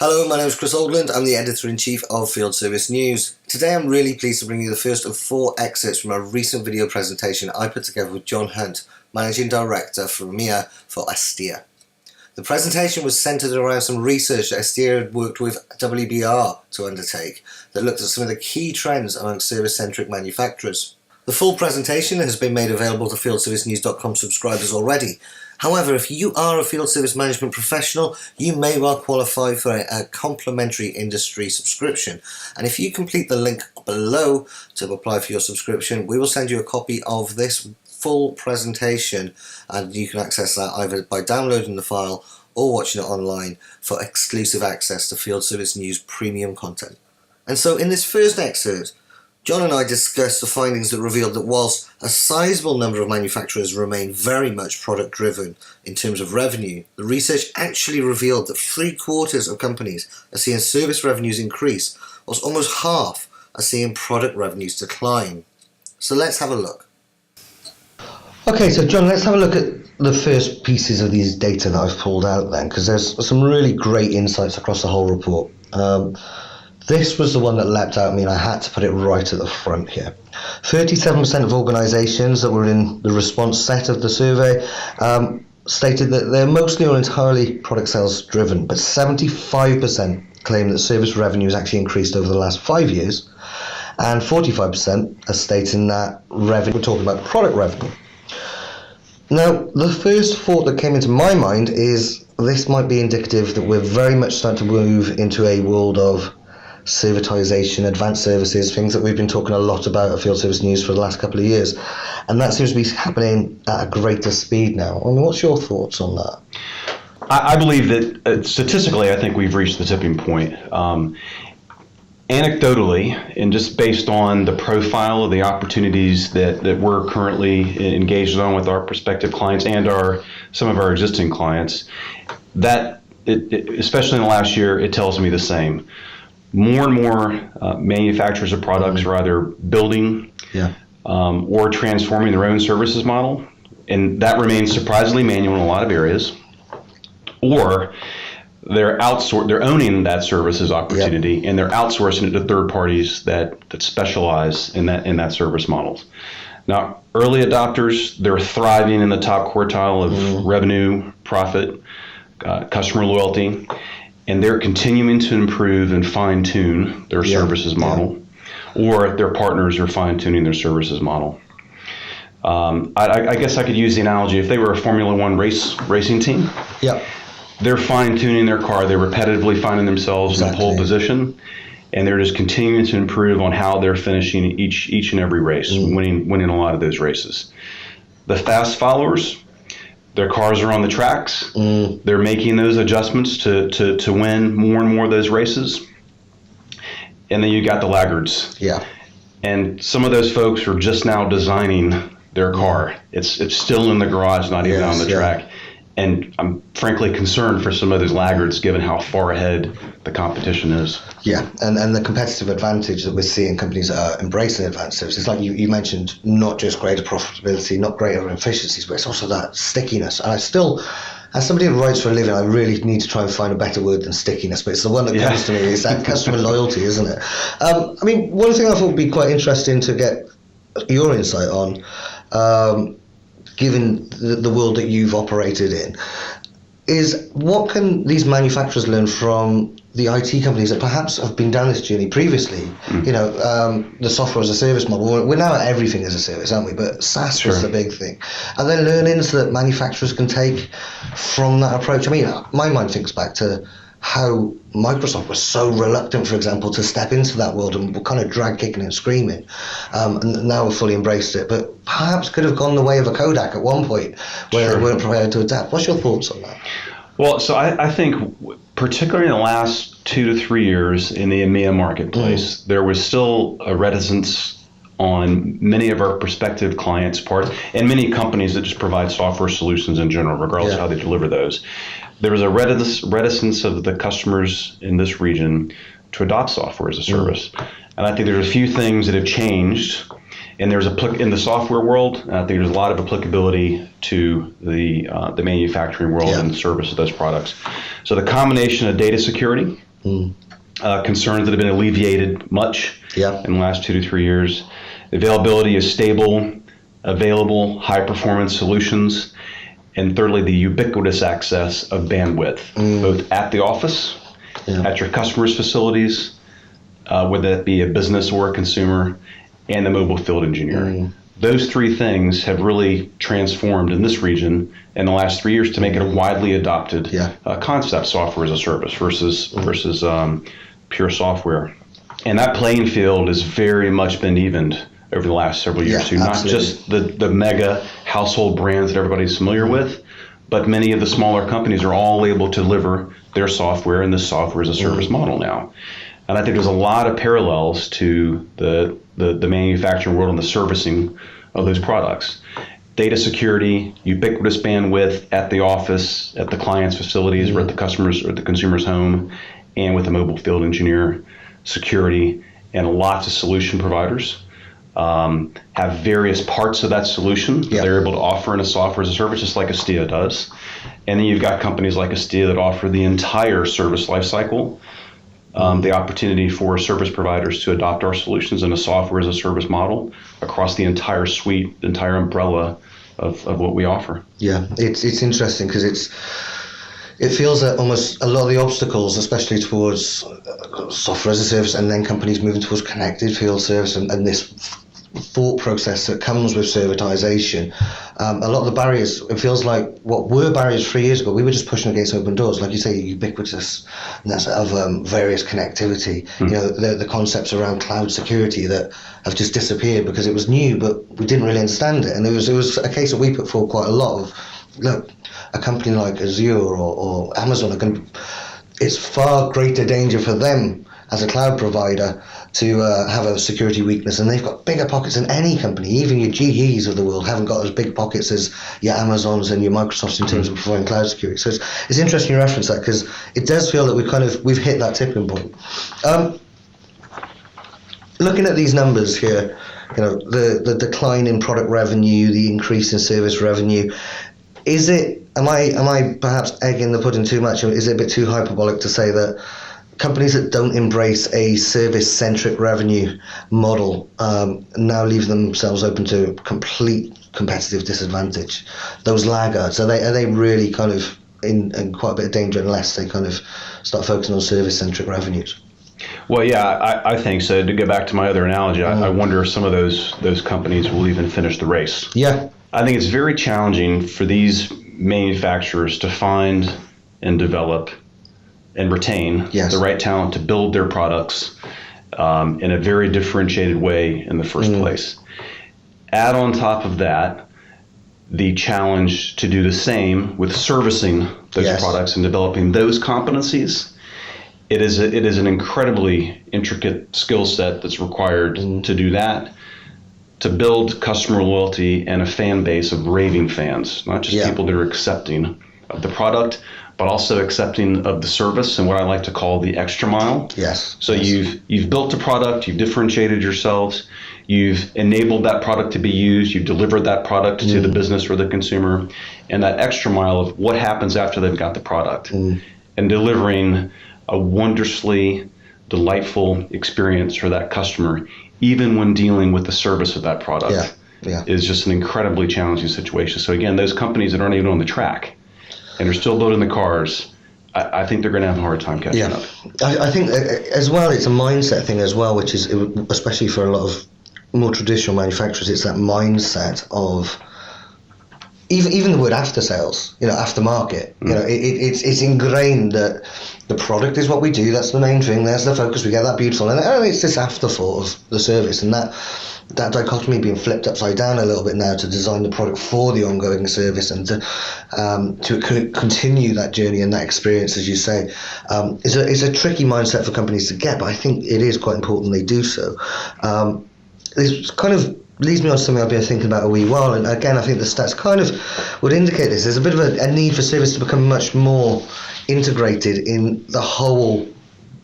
Hello, my name is Kris Oldland. I'm the Editor-in-Chief of Field Service News. Today I'm really pleased to bring you the first of 4 excerpts from a recent video presentation I put together with John Hunt, Managing Director for EMEA for Astea. The presentation was centred around some research that Astea had worked with WBR to undertake that looked at some of the key trends amongst service-centric manufacturers. The full presentation has been made available to fieldservicenews.com subscribers already. However, if you are a field service management professional, you may well qualify for a complimentary industry subscription. And if you complete the link below to apply for your subscription, we will send you a copy of this full presentation, and you can access that either by downloading the file or watching it online for exclusive access to Field Service News premium content. And so in this first excerpt, John and I discussed the findings that revealed that whilst a sizable number of manufacturers remain very much product driven in terms of revenue, the research actually revealed that 3/4 of companies are seeing service revenues increase, whilst almost half are seeing product revenues decline. So let's have a look. Okay, so John, let's have a look at the first pieces of these data that I've pulled out then, because there's some really great insights across the whole report. This was the one that leapt out at me, and I had to put it right at the front here. 37% of organisations that were in the response set of the survey stated that they're mostly or entirely product sales driven, but 75% claim that service revenue has actually increased over the last 5 years, and 45% are stating that revenue, we're talking about product revenue. Now, the first thought that came into my mind is this might be indicative that we're very much starting to move into a world of servitization, advanced services, things that we've been talking a lot about at Field Service News for the last couple of years, and that seems to be happening at a greater speed now. I mean, what's your thoughts on that? I believe that statistically, I think we've reached the tipping point. Anecdotally, and just based on the profile of the opportunities that we're currently engaged on with our prospective clients and some of our existing clients, that especially in the last year, it tells me the same. More and more manufacturers of products are either building or transforming their own services model, and that remains surprisingly manual in a lot of areas, or they're owning that services opportunity and they're outsourcing it to third parties that specialize in that service models. Now, early adopters, they're thriving in the top quartile of revenue, profit, customer loyalty, and they're continuing to improve and fine-tune their services model, or their partners are fine-tuning their services model. I guess I could use the analogy, if they were a Formula One racing team, they're fine-tuning their car, they're repetitively finding themselves in the pole position, and they're just continuing to improve on how they're finishing each and every race, winning a lot of those races. The fast followers, their cars are on the tracks. They're making those adjustments to win more and more of those races. And then you got the laggards. And some of those folks are just now designing their car. It's still in the garage, not even on the track. And I'm frankly concerned for some of those laggards, given how far ahead the competition is. And the competitive advantage that we're seeing companies that are embracing advanced services, like you mentioned, not just greater profitability, not greater efficiencies, but it's also that stickiness. And I still, as somebody who writes for a living, I really need to try and find a better word than stickiness, but it's the one that comes to me, is that customer loyalty, isn't it? I mean, one thing I thought would be quite interesting to get your insight on, given the world that you've operated in, is what can these manufacturers learn from the IT companies that perhaps have been down this journey previously? You know, the software as a service model. We're now at everything as a service, aren't we? But SaaS was the big thing. Are there learnings that manufacturers can take from that approach? I mean, my mind thinks back to how Microsoft was so reluctant, for example, to step into that world and kind of drag kicking and screaming. And now we've fully embraced it, but perhaps could have gone the way of a Kodak at one point where they weren't prepared to adapt. What's your thoughts on that? Well, so I think particularly in the last 2 to 3 years in the EMEA marketplace, there was still a reticence on many of our prospective clients' part, and many companies that just provide software solutions in general, regardless of how they deliver those. There was a reticence of the customers in this region to adopt software as a service. And I think there's a few things that have changed, and there's in the software world, and I think there's a lot of applicability to the manufacturing world and the service of those products. So the combination of data security, Concerns that have been alleviated much in the last 2 to 3 years. Availability is stable, available, high-performance solutions. And thirdly, the ubiquitous access of bandwidth, both at the office, at your customers' facilities, whether that be a business or a consumer, and the mobile field engineer. Those three things have really transformed in this region in the last 3 years to make it a widely adopted concept, software as a service versus pure software. And that playing field has very much been evened over the last several years too. Not just the mega household brands that everybody's familiar with, but many of the smaller companies are all able to deliver their software in this software as a service model now. And I think there's a lot of parallels to the manufacturing world and the servicing of those products. Data security, ubiquitous bandwidth at the office, at the client's facilities, or at the customer's or the consumer's home, and with the mobile field engineer, security, and lots of solution providers have various parts of that solution that they're able to offer in a software as a service, just like Astea does. And then you've got companies like Astea that offer the entire service lifecycle. The opportunity for service providers to adopt our solutions in a software as a service model across the entire suite, the entire umbrella of what we offer. Yeah, it's interesting because it feels that almost a lot of the obstacles, especially towards software as a service and then companies moving towards connected field service and this thought process that comes with servitization, a lot of the barriers, it feels like what were barriers 3 years ago, we were just pushing against open doors, like you say, ubiquitousness of various connectivity. You know, the concepts around cloud security that have just disappeared because it was new, but we didn't really understand it. And it was a case that we put forward quite a lot of, look, a company like Azure or Amazon are going to, it's far greater danger for them as a cloud provider to have a security weakness, and they've got bigger pockets than any company. Even your GEs of the world haven't got as big pockets as your Amazons and your Microsofts in terms of providing cloud security. So it's interesting you reference that because it does feel that we've hit that tipping point. Looking at these numbers here, you know, the decline in product revenue, the increase in service revenue, am I perhaps egging the pudding too much? Is it a bit too hyperbolic to say that companies that don't embrace a service-centric revenue model now leave themselves open to complete competitive disadvantage? Those laggards, are they really kind of in quite a bit of danger unless they kind of start focusing on service-centric revenues? Well, yeah, I think so. To go back to my other analogy, I wonder if some of those companies will even finish the race. Yeah. I think it's very challenging for these manufacturers to find and develop and retain the right talent to build their products in a very differentiated way in the first place. Add on top of that the challenge to do the same with servicing those products and developing those competencies. It is an incredibly intricate skill set that's required to do that, to build customer loyalty and a fan base of raving fans, not just people that are accepting of the product, but also accepting of the service and what I like to call the extra mile. So you've built a product, you've differentiated yourselves, you've enabled that product to be used, you've delivered that product to the business or the consumer, and that extra mile of what happens after they've got the product, and delivering a wondrously delightful experience for that customer, even when dealing with the service of that product, is just an incredibly challenging situation. So again, those companies that aren't even on the track and are still building the cars, I think they're going to have a hard time catching up. I think as well, it's a mindset thing as well, which is, especially for a lot of more traditional manufacturers, it's that mindset of even the word after sales, you know, aftermarket, you know, it's ingrained that the product is what we do, that's the main thing, there's the focus, we get that beautiful, and it's this afterthought of the service, and that dichotomy being flipped upside down a little bit now to design the product for the ongoing service and to continue that journey and that experience, as you say, is a tricky mindset for companies to get, but I think it is quite important they do so. This kind of leads me on to something I've been thinking about a wee while, and again I think the stats kind of would indicate this. There's a bit of a need for service to become much more integrated in the whole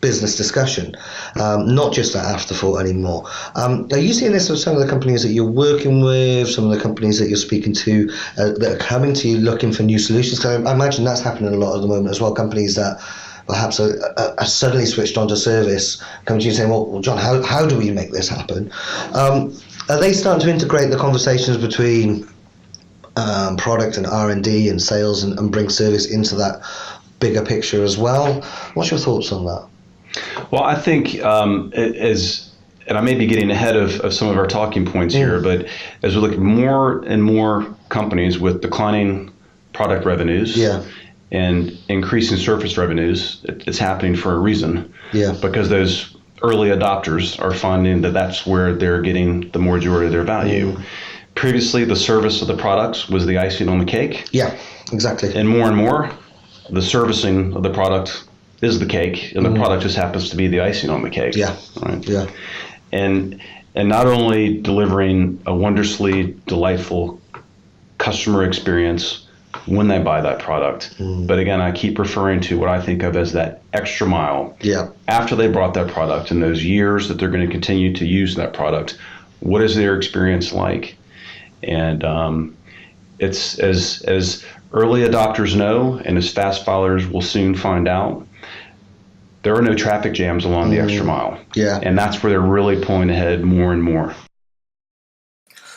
business discussion, not just that afterthought anymore. Are you seeing this with some of the companies that you're working with, some of the companies that you're speaking to that are coming to you looking for new solutions? 'Cause I imagine that's happening a lot at the moment as well, companies that perhaps are suddenly switched on to service, coming to you saying, well John, how do we make this happen? Are they starting to integrate the conversations between product and R&D and sales and bring service into that bigger picture as well? What's your thoughts on that? Well, I think and I may be getting ahead of some of our talking points here, but as we look at more and more companies with declining product revenues and increasing service revenues, it's happening for a reason. Because those early adopters are finding that that's where they're getting the majority of their value. Previously, the service of the products was the icing on the cake. Yeah, exactly. And more, the servicing of the product is the cake, and the product just happens to be the icing on the cake. Right? And not only delivering a wondrously delightful customer experience when they buy that product, but again, I keep referring to what I think of as that extra mile. After they bought that product, in those years that they're going to continue to use that product, what is their experience like? And it's as early adopters know, and as fast followers will soon find out, there are no traffic jams along the extra mile. And that's where they're really pulling ahead more and more.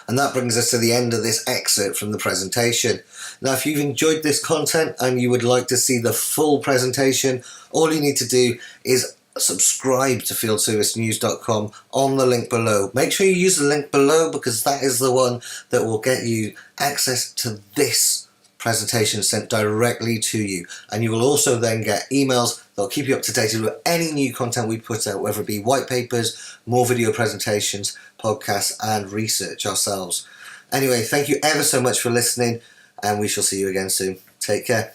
And that brings us to the end of this excerpt from the presentation. Now, if you've enjoyed this content and you would like to see the full presentation, all you need to do is subscribe to fieldservicenews.com on the link below. Make sure you use the link below, because that is the one that will get you access to this presentation sent directly to you, and you will also then get emails that will keep you up to date with any new content we put out, whether it be white papers, more video presentations, podcasts, and research ourselves. Anyway, thank you ever so much for listening, and we shall see you again soon. Take care.